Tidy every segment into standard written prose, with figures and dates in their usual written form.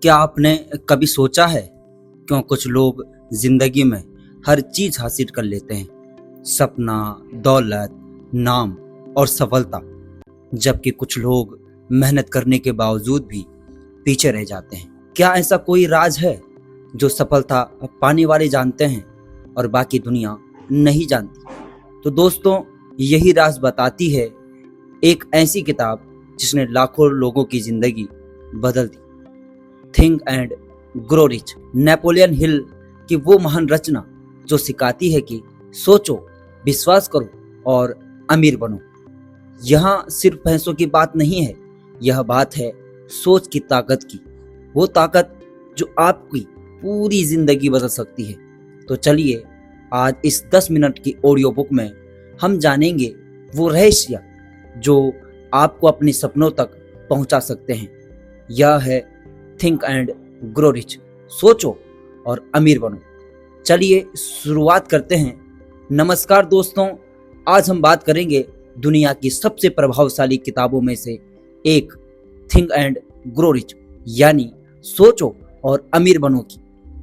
क्या आपने कभी सोचा है क्यों कुछ लोग जिंदगी में हर चीज हासिल कर लेते हैं, सपना, दौलत, नाम और सफलता, जबकि कुछ लोग मेहनत करने के बावजूद भी पीछे रह जाते हैं। क्या ऐसा कोई राज है जो सफलता पाने वाले जानते हैं और बाकी दुनिया नहीं जानती? तो दोस्तों, यही राज बताती है एक ऐसी किताब जिसने लाखों लोगों की जिंदगी बदल दी, think and grow rich. Napoleon Hill की वो महान रचना जो सिखाती है कि सोचो, विश्वास करो और अमीर बनो। यहाँ सिर्फ पैसों की बात नहीं है, यह बात है सोच की ताकत की, वो ताकत जो आपकी पूरी जिंदगी बदल सकती है। तो चलिए आज इस 10 मिनट की ऑडियो बुक में हम जानेंगे वो रहस्य जो आपको अपने सपनों तक पहुंचा सकते हैं। यह है थिंक एंड ग्रो रिच, सोचो और अमीर बनो। चलिए शुरुआत करते हैं। नमस्कार दोस्तों, आज हम बात करेंगे दुनिया की सबसे प्रभावशाली किताबों में से एक, थिंक एंड ग्रो रिच यानी सोचो और अमीर बनो की।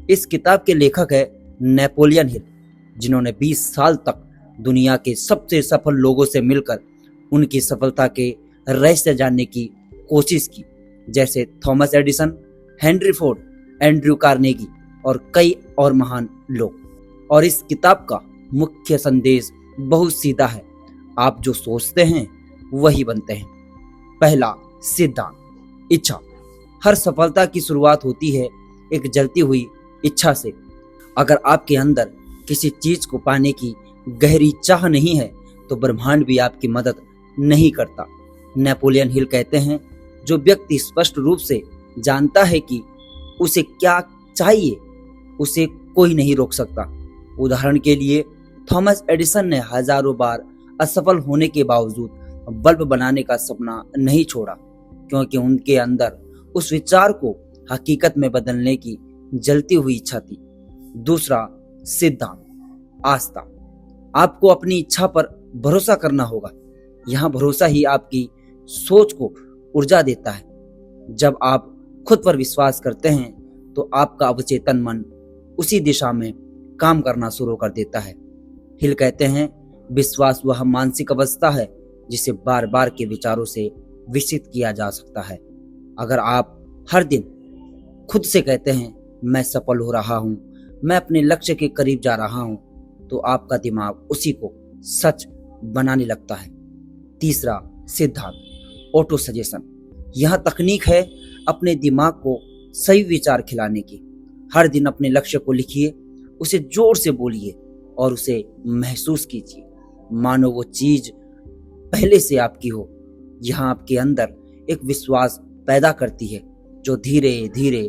इस किताब के लेखक है नेपोलियन हिल, जिन्होंने 20 साल तक दुनिया के सबसे सफल लोगों से मिलकर उनकी सफलता के रहस्य जानने की कोशिश की, जैसे Thomas Edison, Henry Ford, Andrew Carnegie और कई और महान लोग। और इस किताब का मुख्य संदेश बहुत सीधा है, आप जो सोचते हैं वही बनते हैं। पहला सिद्धांत, इच्छा। हर सफलता की शुरुआत होती है एक जलती हुई इच्छा से। अगर आपके अंदर किसी चीज को पाने की गहरी चाह नहीं है तो ब्रह्मांड भी आपकी मदद नहीं करता। नेपोलियन हिल कहते हैं, जो व्यक्ति स्पष्ट रूप से जानता है कि उसे क्या चाहिए, उसे कोई नहीं रोक सकता। उदाहरण के लिए, थॉमस एडिसन ने हजारों बार असफल होने के बावजूद बल्ब बनाने का सपना नहीं छोड़ा, क्योंकि उनके अंदर उस विचार को हकीकत में बदलने की जलती हुई इच्छा थी। दूसरा सिद्धांत, आस्था। आपको अपनी इच्छा पर भरोसा करना होगा। यहाँ भरोसा ही आपकी सोच को ऊर्जा देता है। जब आप खुद पर विश्वास करते हैं तो आपका अवचेतन मन उसी दिशा में काम करना शुरू कर देता है। हिल कहते हैं, विश्वास वह मानसिक अवस्था है जिसे बार बार के विचारों से विकसित किया जा सकता है। अगर आप हर दिन खुद से कहते हैं, मैं सफल हो रहा हूं, मैं अपने लक्ष्य के करीब जा रहा हूं, तो आपका दिमाग उसी को सच बनाने लगता है। तीसरा सिद्धांत, ऑटो सजेशन। यह तकनीक है अपने दिमाग को सही विचार खिलाने की। हर दिन अपने लक्ष्य को लिखिए, उसे जोर से बोलिए और उसे महसूस कीजिए, मानो वो चीज पहले से आपकी हो। यह आपके अंदर एक विश्वास पैदा करती है जो धीरे धीरे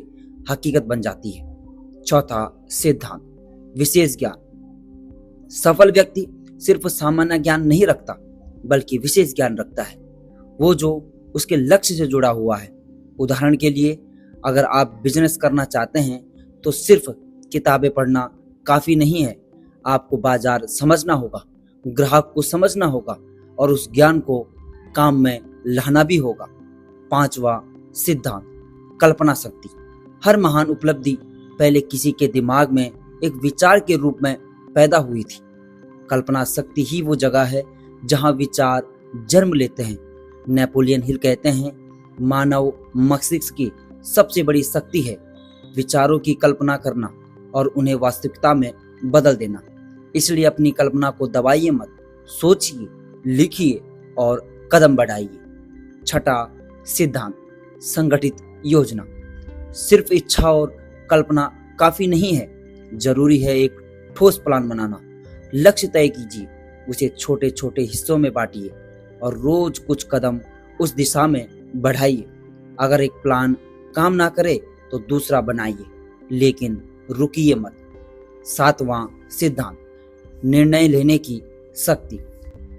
हकीकत बन जाती है। चौथा सिद्धांत, विशेष ज्ञान। सफल व्यक्ति सिर्फ सामान्य ज्ञान नहीं रखता, बल्कि विशेष ज्ञान रखता है, वो जो उसके लक्ष्य से जुड़ा हुआ है। उदाहरण के लिए, अगर आप बिजनेस करना चाहते हैं तो सिर्फ किताबें पढ़ना काफी नहीं है, आपको बाजार समझना होगा, ग्राहक को समझना होगा और उस ज्ञान को काम में लाना भी होगा। पांचवा सिद्धांत, कल्पना शक्ति। हर महान उपलब्धि पहले किसी के दिमाग में एक विचार के रूप में पैदा हुई थी। कल्पना शक्ति ही वो जगह है जहां विचार जन्म लेते हैं। नेपोलियन हिल कहते हैं, मानव मस्तिष्क की सबसे बड़ी शक्ति है विचारों की कल्पना करना और उन्हें वास्तविकता में बदल देना। इसलिए अपनी कल्पना को दबाइए मत, सोचिए, लिखिए और कदम बढ़ाइए। छठा सिद्धांत, संगठित योजना। सिर्फ इच्छा और कल्पना काफी नहीं है, जरूरी है एक ठोस प्लान बनाना। लक्ष्य तय कीजिए, उसे छोटे छोटे हिस्सों में बांटिए और रोज कुछ कदम उस दिशा में बढ़ाइए। अगर एक प्लान काम ना करे तो दूसरा बनाइए, लेकिन रुकिए मत। सातवां सिद्धांत, निर्णय लेने की शक्ति।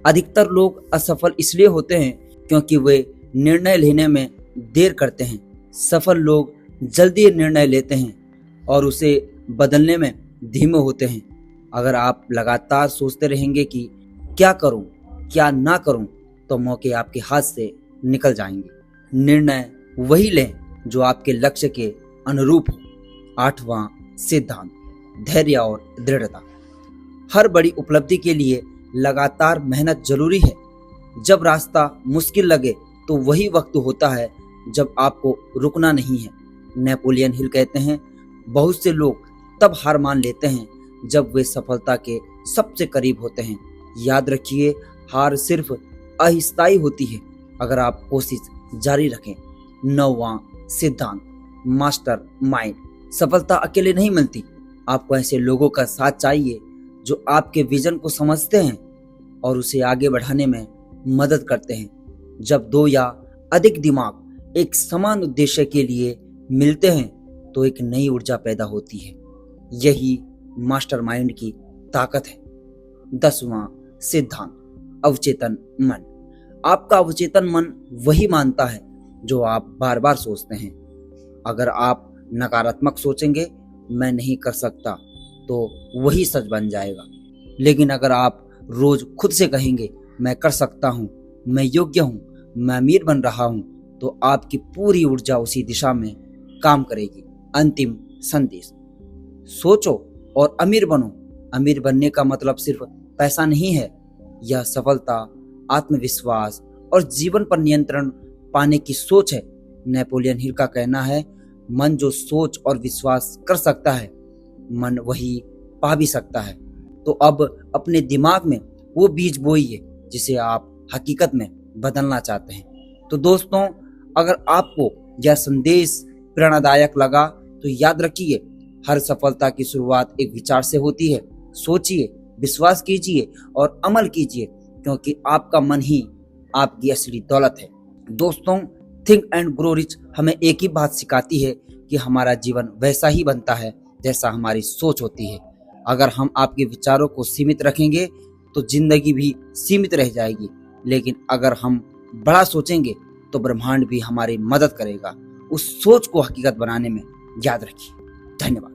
अधिकतर लोग असफल इसलिए होते हैं क्योंकि वे निर्णय लेने में देर करते हैं। सफल लोग जल्दी निर्णय लेते हैं और उसे बदलने में धीमे होते हैं। अगर आप लगातार सोचते रहेंगे कि क्या करूं, क्या ना करूं, तो मौके आपके हाथ से निकल जाएंगे। निर्णय वही लें जो आपके लक्ष्य के अनुरूप हो। 8वां सिद्धांत, धैर्य और दृढ़ता। हर बड़ी उपलब्धि के लिए लगातार मेहनत जरूरी है। जब रास्ता मुश्किल लगे तो वही वक्त होता है जब आपको रुकना नहीं है। नेपोलियन हिल कहते हैं, बहुत से लोग तब हार मान लेते हैं जब वे सफलता के सबसे करीब होते हैं। याद रखिए, हार सिर्फ अस्थायी होती है अगर आप कोशिश जारी रखें। 9वां सिद्धांत, मास्टर माइंड। सफलता अकेले नहीं मिलती, आपको ऐसे लोगों का साथ चाहिए जो आपके विजन को समझते हैं और उसे आगे बढ़ाने में मदद करते हैं। जब दो या अधिक दिमाग एक समान उद्देश्य के लिए मिलते हैं तो एक नई ऊर्जा पैदा होती है। यही मास्टरमाइंड की ताकत है। 10वां सिद्धांत, अवचेतन मन। आपका अवचेतन मन वही मानता है जो आप बार बार सोचते हैं। अगर आप नकारात्मक सोचेंगे, मैं नहीं कर सकता, तो वही सच बन जाएगा। लेकिन अगर आप रोज खुद से कहेंगे, मैं कर सकता हूँ, मैं योग्य हूँ, मैं अमीर बन रहा हूँ, तो आपकी पूरी ऊर्जा उसी दिशा में काम करेगी। अंतिम संदेश, सोचो और अमीर बनो। अमीर बनने का मतलब सिर्फ पैसा नहीं है, यह सफलता, आत्मविश्वास और जीवन पर नियंत्रण पाने की सोच है। नेपोलियन हिल का कहना है, मन जो सोच और विश्वास कर सकता है, मन वही पा भी सकता है। तो अब अपने दिमाग में वो बीज बोइए जिसे आप हकीकत में बदलना चाहते हैं। तो दोस्तों, अगर आपको यह संदेश प्रेरणादायक लगा तो याद रखिए, हर सफलता की शुरुआत एक विचार से होती है। सोचिए, विश्वास कीजिए और अमल कीजिए, क्योंकि आपका मन ही आपकी असली दौलत है। दोस्तों, थिंक एंड ग्रो रिच हमें एक ही बात सिखाती है कि हमारा जीवन वैसा ही बनता है जैसा हमारी सोच होती है। अगर हम आपके विचारों को सीमित रखेंगे तो जिंदगी भी सीमित रह जाएगी, लेकिन अगर हम बड़ा सोचेंगे तो ब्रह्मांड भी हमारी मदद करेगा। उस सोच को हकीकत बनाने में। याद रखिए। धन्यवाद।